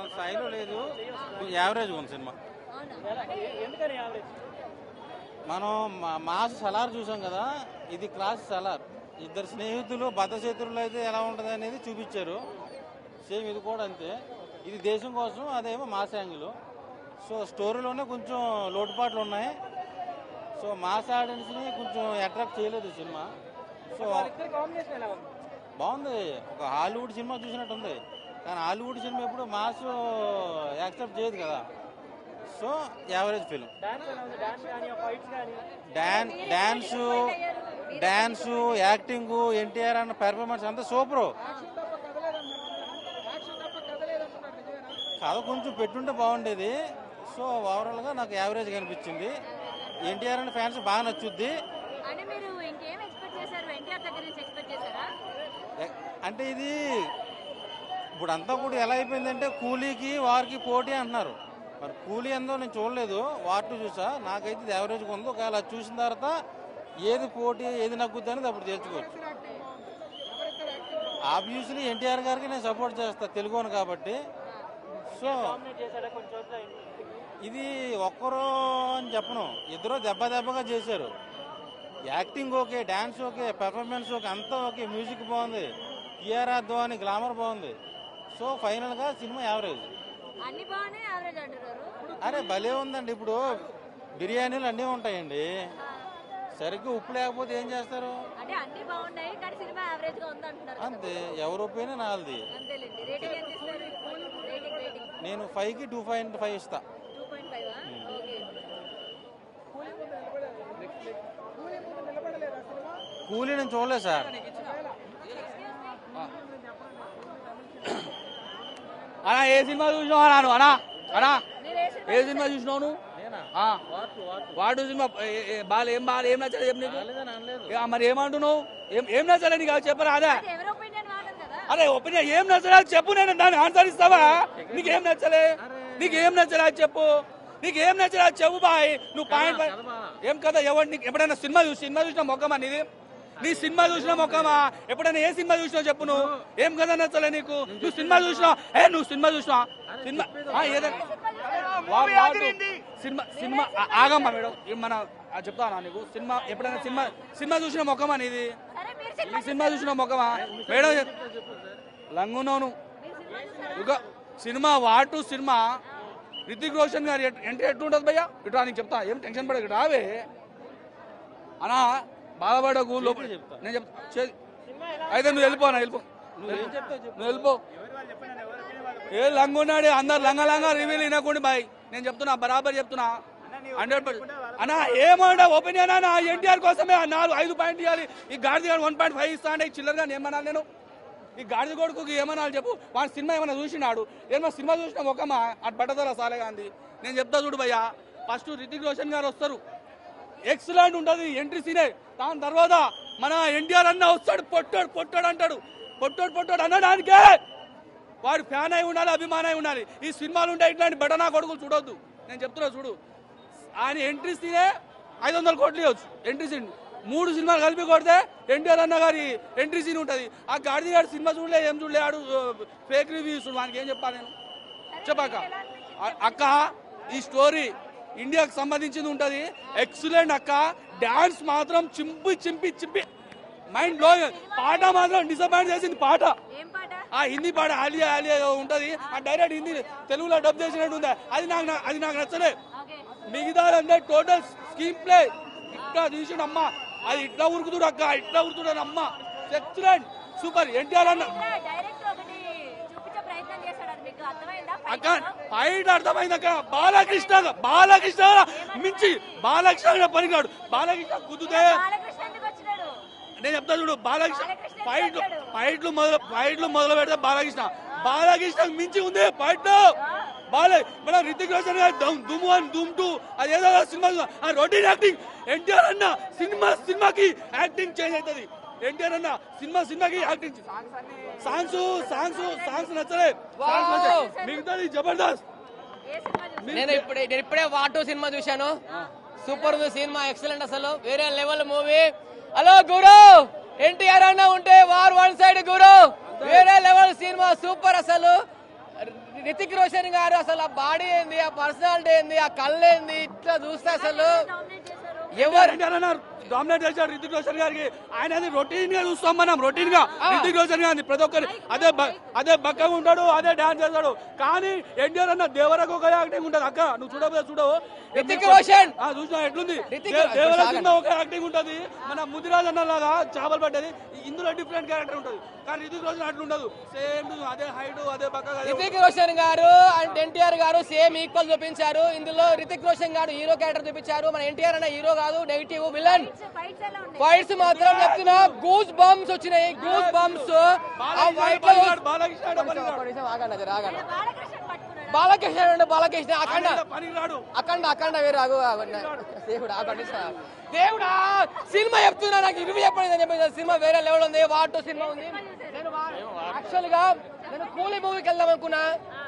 స్థాయిలో లేదు, యావరేజ్ ఉంది సినిమా. మనం మాస్ సలార్ చూసాం కదా, ఇది క్లాస్ సలార్. ఇద్దరు స్నేహితులు బద్ధశత్రువులు అయితే ఎలా ఉంటుంది అనేది చూపించారు. సేమ్ ఇది కూడా అంతే. ఇది దేశం కోసం, అదేమో మాస్ యాంగిల్. సో స్టోరీలోనే కొంచెం లోటుపాట్లు ఉన్నాయి. సో మాస్ ఆడియన్స్ని కొంచెం అట్రాక్ట్ చేయలేదు సినిమా. సో బాగుంది, ఒక హాలీవుడ్ సినిమా చూసినట్టుంది. కానీ హాలీవుడ్ సినిమా ఎప్పుడు మాస్ యాక్సెప్ట్ చేయదు కదా. So average film. Dance, acting, NTR అన్న పెర్ఫార్మెన్స్ అంతా సూపరు. కథ కొంచెం పెట్టుంటే బాగుండేది. సో ఓవరాల్గా నాకు యావరేజ్ అనిపించింది. ఎన్టీఆర్ అన్న ఫ్యాన్స్ బాగా నచ్చుద్ది. అంటే ఇది ఇప్పుడు అంతా కూడా ఎలా అయిపోయిందంటే కూలీకి వారికి పోటీ అంటున్నారు. మరి కూలీ ఎందో నేను చూడలేదు, వార్ 2 చూసా. నాకైతే ఇది యావరేజ్గా ఉంది. ఒకవేళ అది చూసిన తర్వాత ఏది పోటీ ఏది నగ్గుద్ది అనేది అప్పుడు తెలుసుకోవచ్చు. ఆబ్వియస్లీ ఎన్టీఆర్ గారికి నేను సపోర్ట్ చేస్తాను, తెలుగును కాబట్టి. సో ఇది ఒక్కరు అని చెప్పను, ఇద్దరు దెబ్బగా చేశారు. Acting okay, dance okay, performance okay, అంతా ఓకే, మ్యూజిక్ బాగుంది, టీఆర్ఆర్ ధ్వని గ్లామర్ బాగుంది. సో ఫైనల్గా సినిమా యావరేజ్. అరే భలే ఉందండి. ఇప్పుడు బిర్యానీలు అన్నీ ఉంటాయండి, సరిగ్గా ఉప్పు లేకపోతే ఏం చేస్తారు? అంతే, ఎవరు ఒప్పినా నాది. నేను 5కి 2.5 ఇస్తా. కూలీ నేను చూడలేదు సార్. అన్నా ఏ సినిమా చూసినావు అన్నాను? అన్నా అన్నా ఏ సినిమా చూసినావు నువ్వు? వాడు సినిమా ఏం నచ్చలేదు చెప్పు నీకు. మరి ఏమంటున్నావు? ఏం నచ్చలేదు నీకు చెప్పరా? అదే అదే ఒపీనియన్ ఏం నచ్చలేదు చెప్పు, నేను దాన్ని ఆన్సర్ ఇస్తావా? నీకేం నచ్చలే, నీకేం నచ్చలేదు చెప్పు, నీకేం నచ్చలేదు చెప్పు బాయ్. నువ్వు పాయింట్ ఏం కదా ఎవరు నీకు ఎప్పుడైనా సినిమా చూసిన మొక్కమా నీది? నీ సినిమా చూసిన మొక్కమా? ఎప్పుడైనా ఏ సినిమా చూసినావు చెప్పు. నువ్వు ఏం కదా నచ్చలే నీకు? నువ్వు సినిమా చూసినావు? నువ్వు సినిమా చూసినా సినిమా ఏదైనా సినిమా ఆగమ్మా మేడం, మన చెప్తానా నీకు? సినిమా ఎప్పుడైనా సినిమా చూసిన మొక్కమా నీది? నీ సినిమా చూసిన మొక్కమా మేడం? లంగున్నావు ఇక cinema war 2 cinema Hrithik Roshan గారు ఎంట్రీ ఎట్లుంటుంది భయ్యా? ఇట్లా నీకు చెప్తా, ఏం టెన్షన్ పడక రావే అనా, బాధపడకు. నేను చెప్తా అయితే నువ్వు వెళ్ళిపోనా, నువ్వు వెళ్ళిపో. ఏ లంగున్నాడు, అందరు లంగా రివ్యూలు వినకుండా బాయ్. నేను చెప్తున్నా, బరాబర్ చెప్తున్నా, 100%. అన్నా ఏమంటా ఒపీనియన్ అన్నా, ఎన్టీఆర్ కోసమే 5 పాయింట్ ఇవ్వాలి. ఈ గాడిది గారు 1.5 ఇస్తా అంటే చిల్లరగా ఏమన్నా నేను? ఈ గాడిద కొడుకుకి ఏమన్నా చెప్పు. వాడి సినిమా ఏమన్నా చూసినాడు? ఏమన్నా సినిమా చూసిన మొక్కమా? అటు బట్టదల సాలే గాంధీ. నేను చెప్తా చూడు భయ్యా, ఫస్ట్ రితిక్ రోషన్ గారు వస్తారు, ఎక్సలెంట్ ఉంటుంది ఎంట్రీ సీనే. దాని తర్వాత మన ఎన్టీఆర్ అన్న వస్తాడు, పొట్టాడు అంటాడు. పొట్టాడు అనడానికే వాడు ఫ్యాన్ అయి ఉండాలి, అభిమానం అయి ఉండాలి. ఈ సినిమాలు ఉంటే ఇట్లాంటి బటనా కొడుకులు చూడొద్దు. నేను చెప్తున్నా చూడు, ఆయన ఎంట్రీ సీనే 500 కోట్లు ఇవ్వచ్చు. ఎంట్రీ సీన్ 3 సినిమాలు కలిపి కొడితే ఎన్టీఆర్ అన్న గారి ఎంట్రీ సీన్ ఉంటుంది. ఆ గాడిది గారి సినిమా చూడలే, ఏం చూడలే, ఆడు ఫేక్ రివ్యూస్. వానికి ఏం చెప్పాలి నేను? చెప్పాక అక్క ఈ స్టోరీ ఇండియాకి సంబంధించింది ఉంటుంది, ఎక్సలెంట్ అక్క. డాన్స్ మాత్రం చింపి మైండ్ బ్లో. పాట మాత్రం డిసప్పాయింట్ చేసింది. పాట ఆ హిందీ పాట ఆలియా ఉంటది, ఆ డైరెక్ట్ హిందీ తెలుగులో డబ్ చేసినట్టు ఉంది. అది నాకు నచ్చలే. మిగతా అంటే టోటల్ స్క్రీన్ ప్లే ఇట్లా తీసిండమ్మా, అది ఇట్లా ఉరుకుతుడు అక్క, ఇట్లా ఉరుకుతున్నాడు అమ్మ. Excellent, super. ఎన్టీఆర్ అన్న అక్క ఫైట్ అర్థమైంది అక్క. బాలకృష్ణ మించి బాలకృష్ణ పనికిరాడు. బాలకృష్ణ కుదితే నేను చెప్తా చూడు, బాలకృష్ణ ఫైట్లు మొదలు పెడితే బాలకృష్ణ మించి ఉంది ఫైట్. మన రితిక్ రోషన్ గారు ధూమ్ 1 ధూమ్ 2 అది ఏదో సినిమా రొటీన్ యాక్టింగ్. ఎన్టీఆర్ అన్న సినిమాకి యాక్టింగ్ చేంజ్ అవుతుంది. ఎన్టీఆర్ అన్న సినిమాకి యాక్టింగ్. సాంగ్స్ నచ్చలే, మిగతాది జబర్దస్త్. నేను ఇప్పుడే వార్ 2 సినిమా చూశాను. సూపర్ ఉంది సినిమా, ఎక్సలెంట్, అసలు వేరే లెవెల్ మూవీ. హలో గురు, ఎన్టీఆర్ అన్న ఉంటే వార్ 1 సైడ్ గురు, వేరే లెవెల్ సినిమా, సూపర్. అసలు రితిక్ రోషన్ గారు అసలు ఆ బాడీ ఏంది, ఆ పర్సనాలిటీ ఏంది, ఆ కళ్ళు ఏంది, ఇట్లా చూస్తే అసలు ఎవరు డామినేట్ చేశారు రితిక్ రోషన్ గారికి. ఆయన రొటీన్ గా చూస్తాం మనం, రొటీన్ గా రితిక్ రోషన్ గారిని ప్రతి ఒక్కరి అదే బక్కగా ఉంటాడు, అదే డాన్స్ చేస్తాడు. కానీ ఎన్టీఆర్ అన్న దేవరకు ఒక యాక్టింగ్ ఉంటది. అక్క నువ్వు చూడవు రితిక్ రోషన్ చూసినా ఎట్లుంది, దేవర కింద ఒక యాక్టింగ్ ఉంటది. మన ముదిరాజ్ అన్న లాగా చేపలు పడ్డది, ఇందులో డిఫరెంట్ క్యారెక్టర్ ఉంటది. కానీ రితిక్ రోషన్ అట్లా ఉండదు, సేమ్ అదే హైట్ అదే బక్కగా. రితిక్ రోషన్ గారు అండ్ ఎన్టీఆర్ గారు సేమ్ ఈక్వల్ చూపించారు. ఇందులో రితిక్ రోషన్ గారు హీరో క్యారెక్టర్ చూపించారు, మన ఎన్టీఆర్ అన్న హీరో కాదు, నెగిటివ్ విలన్. ఫైట్స్ మాత్రం చెప్తున్నా గూస్ బంప్స్ వచ్చినాయి, గూస్ బంప్స్. బాలకృష్ణ అఖండ వేరు దేవుడా సినిమా చెప్తున్నా, నాకు ఇవి చెప్పండి చెప్పేసి సినిమా వేరే లెవెల్ ఉంది. వాటు సినిమా ఉంది. యాక్చువల్ గా నేను కూలీ మూవీకి వెళ్దాం అనుకున్నా,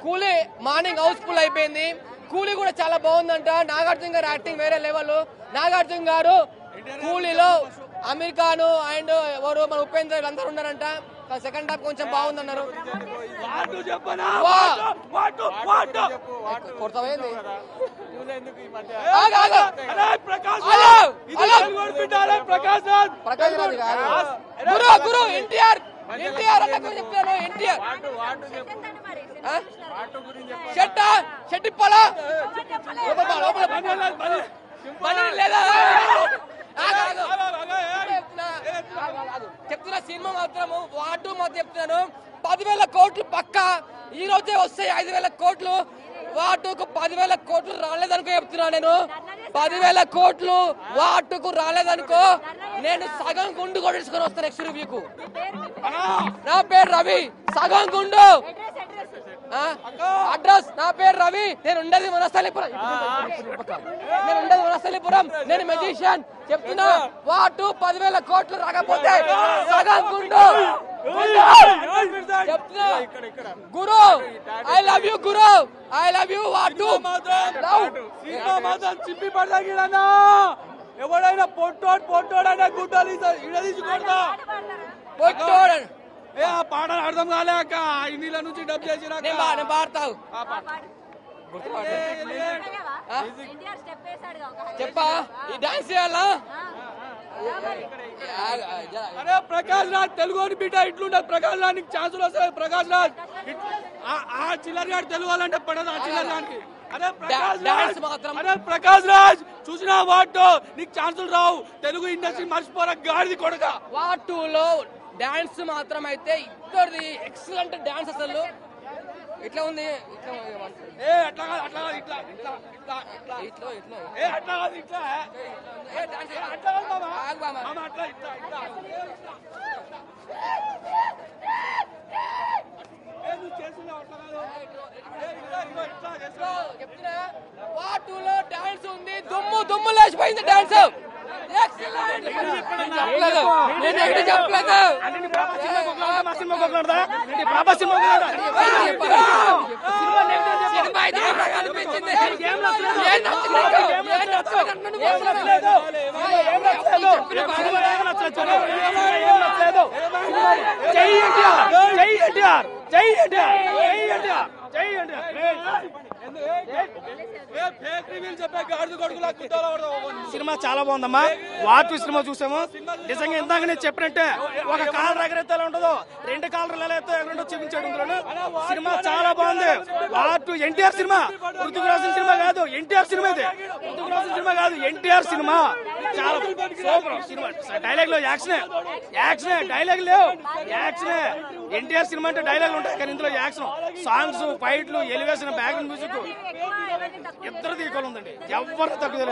కూలీ మార్నింగ్ హౌస్ఫుల్ అయిపోయింది. కూలీ కూడా చాలా బాగుందంట. నాగార్జున గారు యాక్టింగ్ వేరే లెవెల్. నాగార్జున గారు కూలీలో అమీర్ ఖాన్ అండ్ ఎవరు మన ఉపేంద్ర అందరూ ఉన్నారంట. సెకండ్ హాఫ్ కొంచెం బాగుందన్నారు. గురు ఎన్టీఆర్ అన్న చెప్తాను. ఎన్టీఆర్ షెట్టిప్పల లేదా చెప్తున్నా. సినిమా మాత్రము వాటు మాత్రం చెప్తున్నాను 10,000 కోట్లు పక్క. ఈ రోజే వస్తాయి 5,000 కోట్లు. వాటుకు 10,000 కోట్లు రాలేదనుకో చెప్తున్నా నేను. 10,000 కోట్లు వాటుకు రాలేదనుకో నేను సగం గుండు కొట్టేసుకొని వస్తాను నెక్స్ట్ రివ్యూకు. నా పేరు రవి, సగం గుండు. అడ్రస్ నా పేరు రవి, నేను ఉండేది వనస్థలిపురం. నేను మెజిషియన్. చెప్తున్నా వాటు 10,000 కోట్లు రాకపోతే సగం గుండు. చెప్తున్నా గురు, ఐ లవ్ యూ గురు, ఐ లవ్ యూ వాటు. చింపి పడదా ఎవడైనా పొట్టోడైనా గుడ్డలు ఇడదీసి కొడతా. పొట్టోడు ఏ ఆ పాట అర్థం కాలేక హిందీల నుంచి డబ్ చేసి పాడతావు చెప్పా. ఈ డాన్స్ చేయాలా? అరే ప్రకాష్ రాజ్ తెలుగు బిడ్డ ఇట్లుండదు. ప్రకాష్ రాజ్ నీకు ఛాన్సులు వస్తాయి. ప్రకాష్ రాజ్ ఆ చిల్లర గారు తెలుగు వాళ్ళంటే పడదు ఆ చిల్లర గారికి. అరే ప్రకాష్ రాజ్ చూసినా వాటో నీకు ఛాన్సులు రావు. తెలుగు ఇండస్ట్రీ మర్చిపోరా గాడిది కొడక. వాటూలో డాన్స్ మాత్రం అయితే ఇద్దరిది ఎక్సలెంట్ డాన్స్. అసలు ఎట్లా ఉంది? వాటూలో డాన్స్ ఉంది, దుమ్ము లేచిపోయింది డాన్స్. సినిమా చాలా బాగుందమ్మా. వాటు సినిమా చూసాము. నిజంగా ఇందాక నేను చెప్పినట్టే ఒక కాలర్ ఎగరెత్తే ఎలా ఉంటుందో 2 కాలర్లు ఎలా ఎత్తో ఎగరంటో చూపించాడు. సినిమా చాలా బాగుంది. వాటు ఎన్టీఆర్ సినిమా, పృథ్వీ రాసిన సినిమా కాదు, ఎన్టీఆర్ సినిమా. ఇది పృథ్వీ రాసిన సినిమా కాదు, ఎన్టీఆర్ సినిమా. చాలా సూపర్ సినిమా. డైలాగ్ లో యాక్షన్ డైలాగ్ లేవు, యాక్షన్. ఎన్టీఆర్ సినిమా అంటే డైలాగ్ ఉంటాయి, కానీ ఇందులో యాక్షన్, సాంగ్స్, ఫైట్లు, ఎలివేషన్, బ్యాక్గ్రౌండ్ మ్యూజిక్ ఇద్దరు ఈక్వల్ ఉందండి. ఎవరు తక్కువ.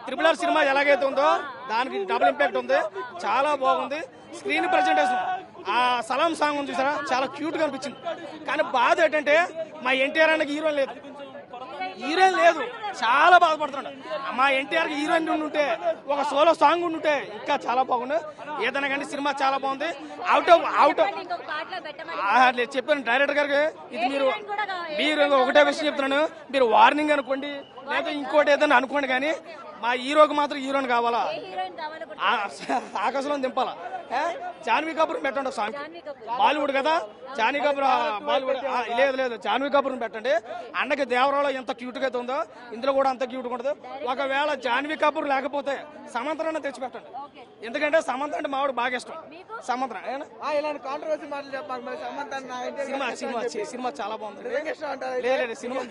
RRR సినిమా ఎలాగైతే ఉందో దానికి డబుల్ ఇంపాక్ట్ ఉంది. చాలా బాగుంది. స్క్రీన్ ప్రెజెంటేషన్, ఆ సలాం సాంగ్ ఉంది చూసారా, చాలా క్యూట్ గా అనిపించింది. కానీ బాధ ఏంటంటే మా ఎన్టీఆర్ అన్నకి హీరోయిన్ లేదు. చాలా బాధపడుతున్నాడు. మా ఎన్టీఆర్ కి హీరోయిన్ ఉంటే, ఒక సోలో సాంగ్ ఉంటే ఇంకా చాలా బాగుంది. ఏదైనా కానీ సినిమా చాలా బాగుంది. అవుట్ చెప్పాను డైరెక్టర్ గారికి, ఇది మీరు ఒకటే విషయం చెప్తున్నాను, మీరు వార్నింగ్ అనుకోండి లేదా ఇంకోటి ఏదైనా అనుకోండి, కానీ మా హీరోకి మాత్రం హీరోని కావాలా, ఏ హీరోయిన్ కావాలో కూడా ఆకాశంలో దింపాలా. జాన్వీ కపూర్ పెట్టండి ఒక సాంగ్, బాలీవుడ్ కదా జాన్వీ కపూర్, బాలీవుడ్. లేదు జాన్వీ కపూర్ పెట్టండి. అన్నకి దేవరాలో ఎంత క్యూట్ గా అయితే ఉందో ఇందులో కూడా అంత క్యూట్ గా ఉంటుంది. ఒకవేళ జాన్వీ కపూర్ లేకపోతే సమంతరాన్ని తెచ్చి పెట్టండి, ఎందుకంటే సమంత అంటే మావాడు బాగా ఇష్టం. సమంత ఇలాంటి కాంట్రవర్సీ మాటలు చెప్పాలి మరి. సమంత సినిమా చాలా బాగుంది. లేదు సినిమా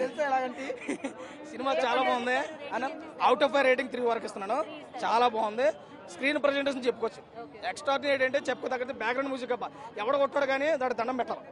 సినిమా చాలా బాగుంది అని అవుట్ ఆఫ్ 5 రేటింగ్ 3 వరకు ఇస్తున్నాను. చాలా బాగుంది. స్క్రీన్ ప్రజెంటేషన్ చెప్పుకోవచ్చు. ఎక్స్ట్రాడినరీ అంటే చెప్పుకోదగ్గది. బ్యాక్గ్రౌండ్ మ్యూజిక్ ఎవడ కొట్టాడు కానీ దాడి దండం పెట్టాలి.